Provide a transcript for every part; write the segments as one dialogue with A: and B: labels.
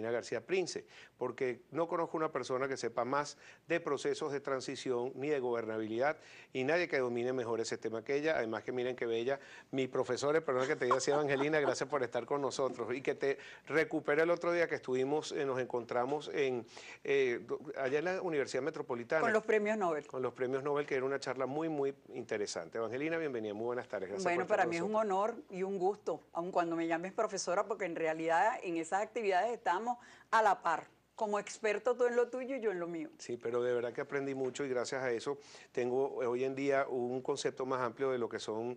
A: Angelina García Prince, porque no conozco una persona que sepa más de procesos de transición ni de gobernabilidad y nadie que domine mejor ese tema que ella. Además que miren qué bella, mi profesora, perdón que te diga así, Evangelina, gracias por estar con nosotros y que te recupere el otro día que estuvimos, nos encontramos allá en la Universidad Metropolitana.
B: Con los premios Nobel.
A: Con los premios Nobel, que era una charla muy, muy interesante. Evangelina, bienvenida, muy buenas tardes. Gracias
B: Bueno,
A: por estar
B: para
A: con
B: mí es un
A: nosotros.
B: honor y un gusto, aun cuando me llames profesora, porque en realidad en esas actividades estamos a la par. Como experto tú en lo tuyo y yo en lo mío.
A: Sí, pero de verdad que aprendí mucho y gracias a eso tengo hoy en día un concepto más amplio de lo que son,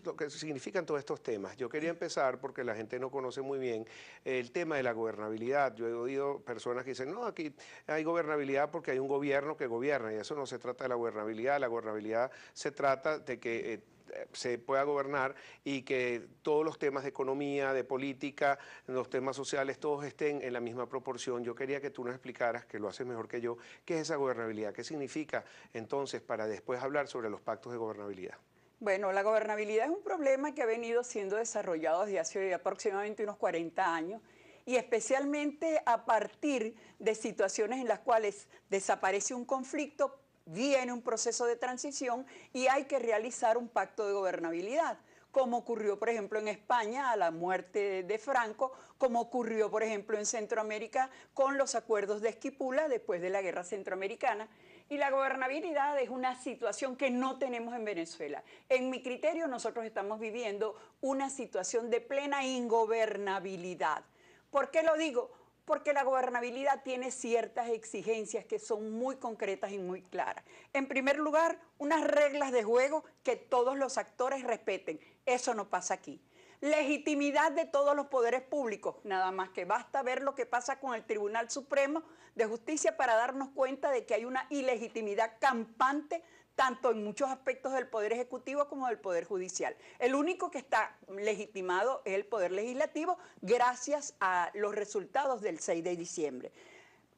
A: lo que significan todos estos temas. Yo quería empezar porque la gente no conoce muy bien el tema de la gobernabilidad. Yo he oído personas que dicen, no, aquí hay gobernabilidad porque hay un gobierno que gobierna y eso no se trata de la gobernabilidad se trata de que se pueda gobernar y que todos los temas de economía, de política, los temas sociales, todos estén en la misma proporción. Yo quería que tú nos explicaras, que lo haces mejor que yo, qué es esa gobernabilidad, qué significa entonces para después hablar sobre los pactos de gobernabilidad.
B: Bueno, la gobernabilidad es un problema que ha venido siendo desarrollado desde hace aproximadamente unos 40 años y especialmente a partir de situaciones en las cuales desaparece un conflicto, viene un proceso de transición y hay que realizar un pacto de gobernabilidad, como ocurrió, por ejemplo, en España a la muerte de Franco, como ocurrió, por ejemplo, en Centroamérica con los acuerdos de Esquipula después de la Guerra Centroamericana. Y la gobernabilidad es una situación que no tenemos en Venezuela. En mi criterio, nosotros estamos viviendo una situación de plena ingobernabilidad. ¿Por qué lo digo? Porque la gobernabilidad tiene ciertas exigencias que son muy concretas y muy claras. En primer lugar, unas reglas de juego que todos los actores respeten. Eso no pasa aquí. Legitimidad de todos los poderes públicos, nada más que basta ver lo que pasa con el Tribunal Supremo de Justicia para darnos cuenta de que hay una ilegitimidad campante tanto en muchos aspectos del Poder Ejecutivo como del Poder Judicial. El único que está legitimado es el Poder Legislativo gracias a los resultados del 6 de diciembre.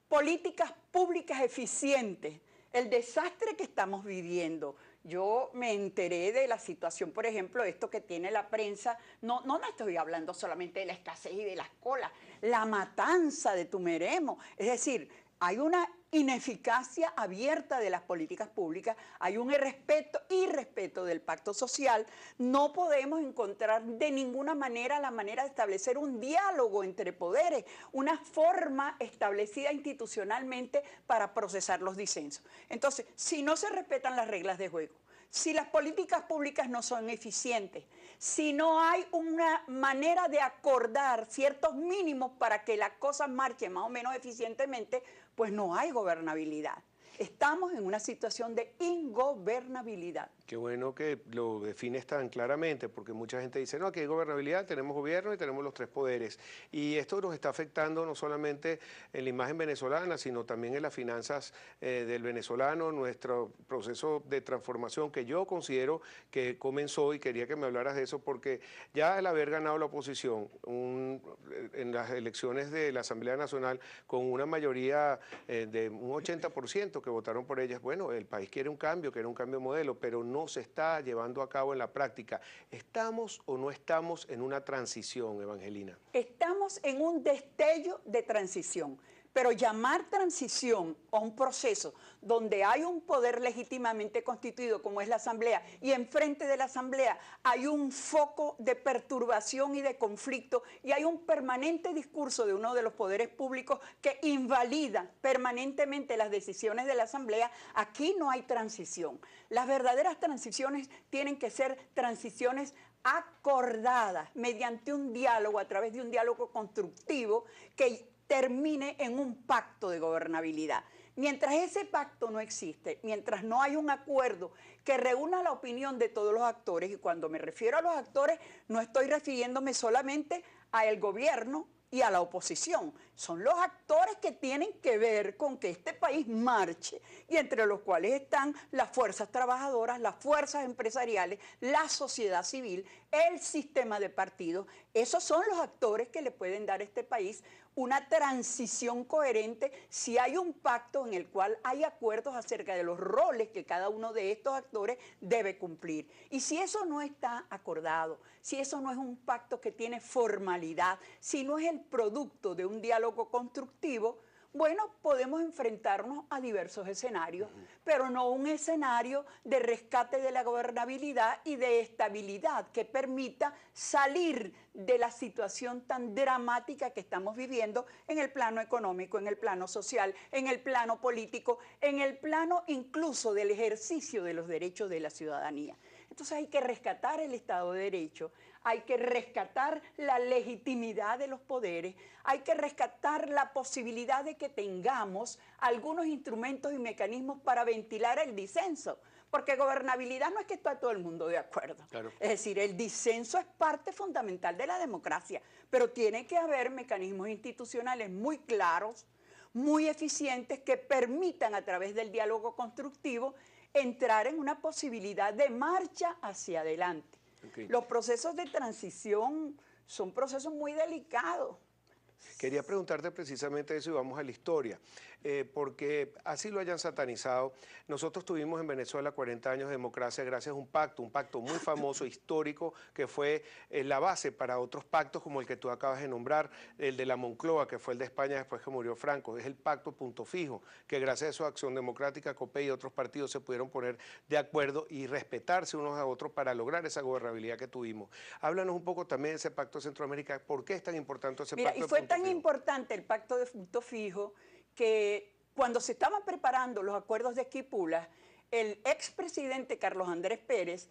B: Políticas públicas eficientes, el desastre que estamos viviendo. Yo me enteré de la situación, por ejemplo, esto que tiene la prensa, no estoy hablando solamente de la escasez y de las colas, la matanza de Tumeremo, es decir, hay una ineficacia abierta de las políticas públicas, hay un irrespeto del pacto social, no podemos encontrar de ninguna manera la manera de establecer un diálogo entre poderes, una forma establecida institucionalmente para procesar los disensos. Entonces, si no se respetan las reglas de juego, si las políticas públicas no son eficientes, si no hay una manera de acordar ciertos mínimos para que las cosas marchen más o menos eficientemente, pues no hay gobernabilidad. Estamos en una situación de ingobernabilidad.
A: Qué bueno que lo defines tan claramente, porque mucha gente dice, no, aquí hay gobernabilidad, tenemos gobierno y tenemos los tres poderes. Y esto nos está afectando no solamente en la imagen venezolana, sino también en las finanzas del venezolano, nuestro proceso de transformación que yo considero que comenzó, y quería que me hablaras de eso, porque ya al haber ganado la oposición en las elecciones de la Asamblea Nacional con una mayoría de un 80% que votaron por ellas, bueno, el país quiere un cambio de modelo, pero no se está llevando a cabo en la práctica. ¿Estamos o no estamos en una transición, Evangelina?
B: Estamos en un destello de transición, pero llamar transición a un proceso donde hay un poder legítimamente constituido como es la Asamblea y enfrente de la Asamblea hay un foco de perturbación y de conflicto y hay un permanente discurso de uno de los poderes públicos que invalida permanentemente las decisiones de la Asamblea, aquí no hay transición. Las verdaderas transiciones tienen que ser transiciones acordadas mediante un diálogo, a través de un diálogo constructivo que termine en un pacto de gobernabilidad. Mientras ese pacto no existe, mientras no hay un acuerdo que reúna la opinión de todos los actores, y cuando me refiero a los actores no estoy refiriéndome solamente al gobierno y a la oposición, son los actores que tienen que ver con que este país marche y entre los cuales están las fuerzas trabajadoras, las fuerzas empresariales, la sociedad civil, el sistema de partidos. Esos son los actores que le pueden dar a este país una transición coherente si hay un pacto en el cual hay acuerdos acerca de los roles que cada uno de estos actores debe cumplir. Y si eso no está acordado, si eso no es un pacto que tiene formalidad, si no es el el producto de un diálogo constructivo, bueno, podemos enfrentarnos a diversos escenarios, pero no un escenario de rescate de la gobernabilidad y de estabilidad que permita salir de la situación tan dramática que estamos viviendo en el plano económico, en el plano social, en el plano político, en el plano incluso del ejercicio de los derechos de la ciudadanía. Entonces hay que rescatar el Estado de Derecho, hay que rescatar la legitimidad de los poderes, hay que rescatar la posibilidad de que tengamos algunos instrumentos y mecanismos para ventilar el disenso, porque gobernabilidad no es que está todo el mundo de acuerdo.
A: Claro.
B: Es decir, el disenso es parte fundamental de la democracia, pero tiene que haber mecanismos institucionales muy claros, muy eficientes, que permitan a través del diálogo constructivo entrar en una posibilidad de marcha hacia adelante.
A: Okay.
B: Los procesos de transición son procesos muy delicados.
A: Quería preguntarte precisamente eso y vamos a la historia, porque así lo hayan satanizado. Nosotros tuvimos en Venezuela 40 años de democracia gracias a un pacto muy famoso, histórico, que fue la base para otros pactos como el que tú acabas de nombrar, el de la Moncloa, que fue el de España después que murió Franco. Es el pacto Punto Fijo, que gracias a su Acción Democrática, COPEI y otros partidos se pudieron poner de acuerdo y respetarse unos a otros para lograr esa gobernabilidad que tuvimos. Háblanos un poco también de ese pacto de Centroamérica. ¿Por qué es tan importante ese pacto?
B: Y fue tan importante el pacto de Punto Fijo que cuando se estaban preparando los acuerdos de Esquipulas, el expresidente Carlos Andrés Pérez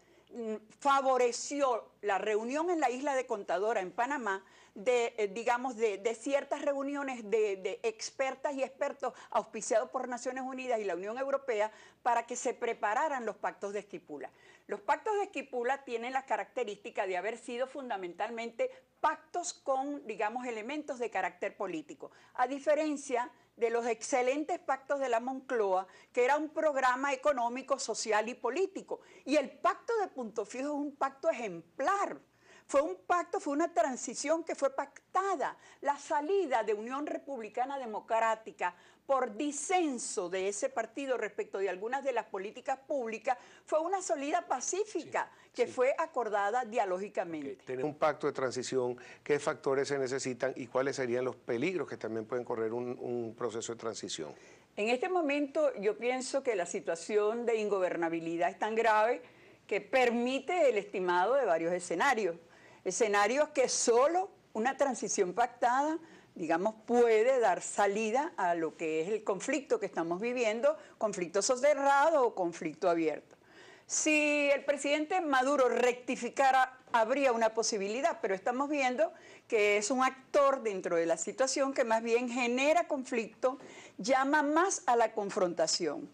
B: favoreció la reunión en la isla de Contadora, en Panamá, de ciertas reuniones de expertas y expertos auspiciados por Naciones Unidas y la Unión Europea para que se prepararan los pactos de Esquipulas. Los pactos de Esquipulas tienen la característica de haber sido fundamentalmente pactos con, digamos, elementos de carácter político, a diferencia de los excelentes pactos de la Moncloa, que era un programa económico, social y político. Y el pacto de Punto Fijo es un pacto ejemplar. Fue un pacto, fue una transición que fue pactada. La salida de Unión Republicana Democrática por disenso de ese partido respecto de algunas de las políticas públicas fue una salida pacífica que fue acordada dialógicamente.
A: Okay. Tener un pacto de transición, ¿qué factores se necesitan y cuáles serían los peligros que también pueden correr un proceso de transición?
B: En este momento yo pienso que la situación de ingobernabilidad es tan grave que permite el estimado de varios escenarios. Escenarios que solo una transición pactada, digamos, puede dar salida a lo que es el conflicto que estamos viviendo, conflicto soterrado o conflicto abierto. Si el presidente Maduro rectificara, habría una posibilidad, pero estamos viendo que es un actor dentro de la situación que más bien genera conflicto, llama más a la confrontación.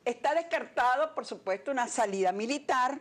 B: Está descartado, por supuesto, una salida militar.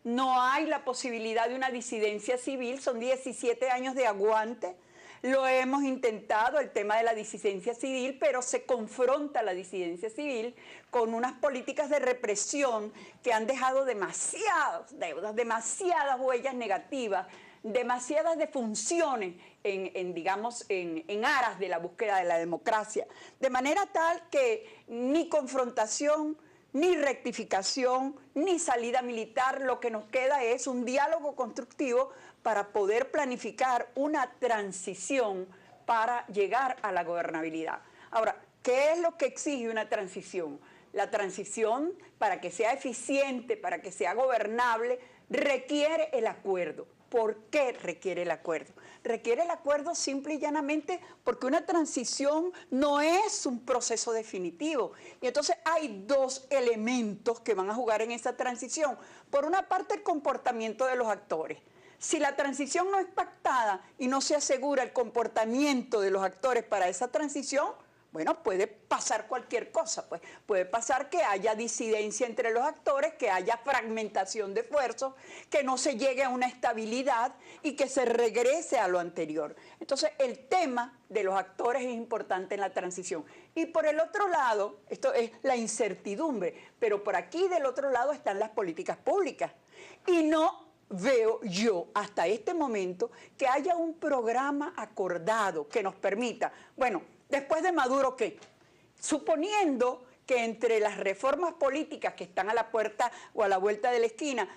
B: No hay la posibilidad de una disidencia civil, son 17 años de aguante. Lo hemos intentado, el tema de la disidencia civil, pero se confronta la disidencia civil con unas políticas de represión que han dejado demasiadas deudas, demasiadas huellas negativas, demasiadas defunciones en aras de la búsqueda de la democracia. De manera tal que ni confrontación, ni rectificación, ni salida militar, lo que nos queda es un diálogo constructivo para poder planificar una transición para llegar a la gobernabilidad. Ahora, ¿qué es lo que exige una transición? La transición, para que sea eficiente, para que sea gobernable, requiere el acuerdo. ¿Por qué requiere el acuerdo? Requiere el acuerdo simple y llanamente porque una transición no es un proceso definitivo. Y entonces hay dos elementos que van a jugar en esa transición. Por una parte, el comportamiento de los actores. Si la transición no es pactada y no se asegura el comportamiento de los actores para esa transición, bueno, puede pasar cualquier cosa, pues. Puede pasar que haya disidencia entre los actores, que haya fragmentación de esfuerzos, que no se llegue a una estabilidad y que se regrese a lo anterior. Entonces, el tema de los actores es importante en la transición. Y por el otro lado, esto es la incertidumbre, pero por aquí del otro lado están las políticas públicas. Y no veo yo hasta este momento que haya un programa acordado que nos permita, bueno, después de Maduro, ¿qué? Suponiendo que entre las reformas políticas que están a la puerta o a la vuelta de la esquina,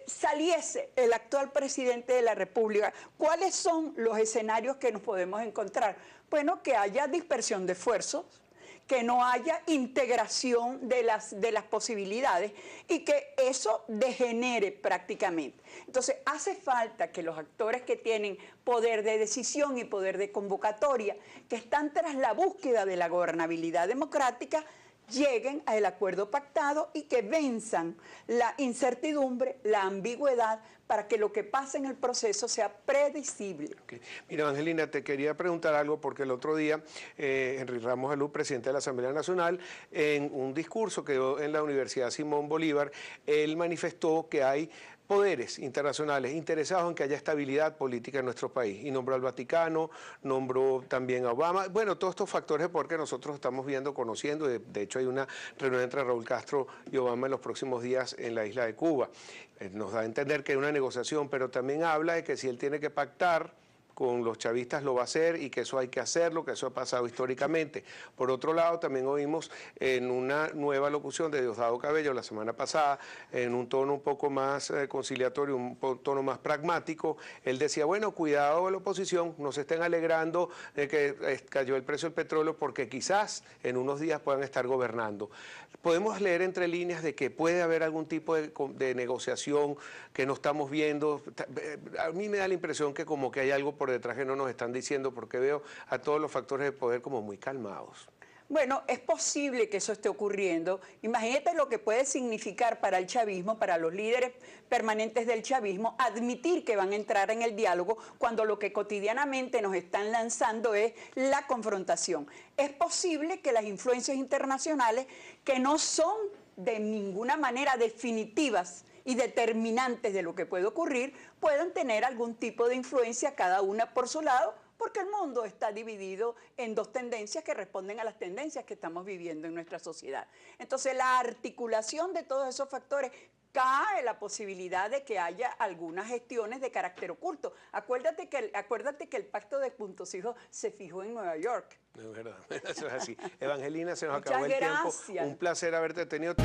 B: saliese el actual presidente de la República, ¿cuáles son los escenarios que nos podemos encontrar? Bueno, que haya dispersión de esfuerzos, que no haya integración de las posibilidades y que eso degenere prácticamente. Entonces, hace falta que los actores que tienen poder de decisión y poder de convocatoria, que están tras la búsqueda de la gobernabilidad democrática, lleguen al acuerdo pactado y que venzan la incertidumbre, la ambigüedad, para que lo que pase en el proceso sea predecible.
A: Okay. Mira, Angelina, te quería preguntar algo porque el otro día Henry Ramos Alú, presidente de la Asamblea Nacional, en un discurso que dio en la Universidad Simón Bolívar, él manifestó que hay poderes internacionales interesados en que haya estabilidad política en nuestro país. Y nombró al Vaticano, nombró también a Obama. Bueno, todos estos factores porque nosotros estamos viendo, conociendo. De hecho, hay una reunión entre Raúl Castro y Obama en los próximos días en la isla de Cuba. Nos da a entender que hay una negociación, pero también habla de que si él tiene que pactar con los chavistas lo va a hacer y que eso hay que hacerlo, que eso ha pasado históricamente. Por otro lado, también oímos en una nueva locución de Diosdado Cabello la semana pasada, en un tono un poco más conciliatorio, un tono más pragmático, él decía, bueno, cuidado a la oposición, no se estén alegrando de que cayó el precio del petróleo porque quizás en unos días puedan estar gobernando. Podemos leer entre líneas de que puede haber algún tipo de negociación que no estamos viendo. A mí me da la impresión que como que hay algo por detrás que no nos están diciendo, porque veo a todos los factores de poder como muy calmados.
B: Bueno, es posible que eso esté ocurriendo. Imagínate lo que puede significar para el chavismo, para los líderes permanentes del chavismo, admitir que van a entrar en el diálogo cuando lo que cotidianamente nos están lanzando es la confrontación. Es posible que las influencias internacionales, que no son de ninguna manera definitivas y determinantes de lo que puede ocurrir, puedan tener algún tipo de influencia, cada una por su lado, porque el mundo está dividido en dos tendencias que responden a las tendencias que estamos viviendo en nuestra sociedad. Entonces, la articulación de todos esos factores cae la posibilidad de que haya algunas gestiones de carácter oculto. Acuérdate que el pacto de Puntos Hijos se fijó en Nueva York.
A: Es verdad, eso es así. Evangelina, se nos
B: Muchas
A: acabó el
B: gracias.
A: tiempo. Un placer haberte tenido.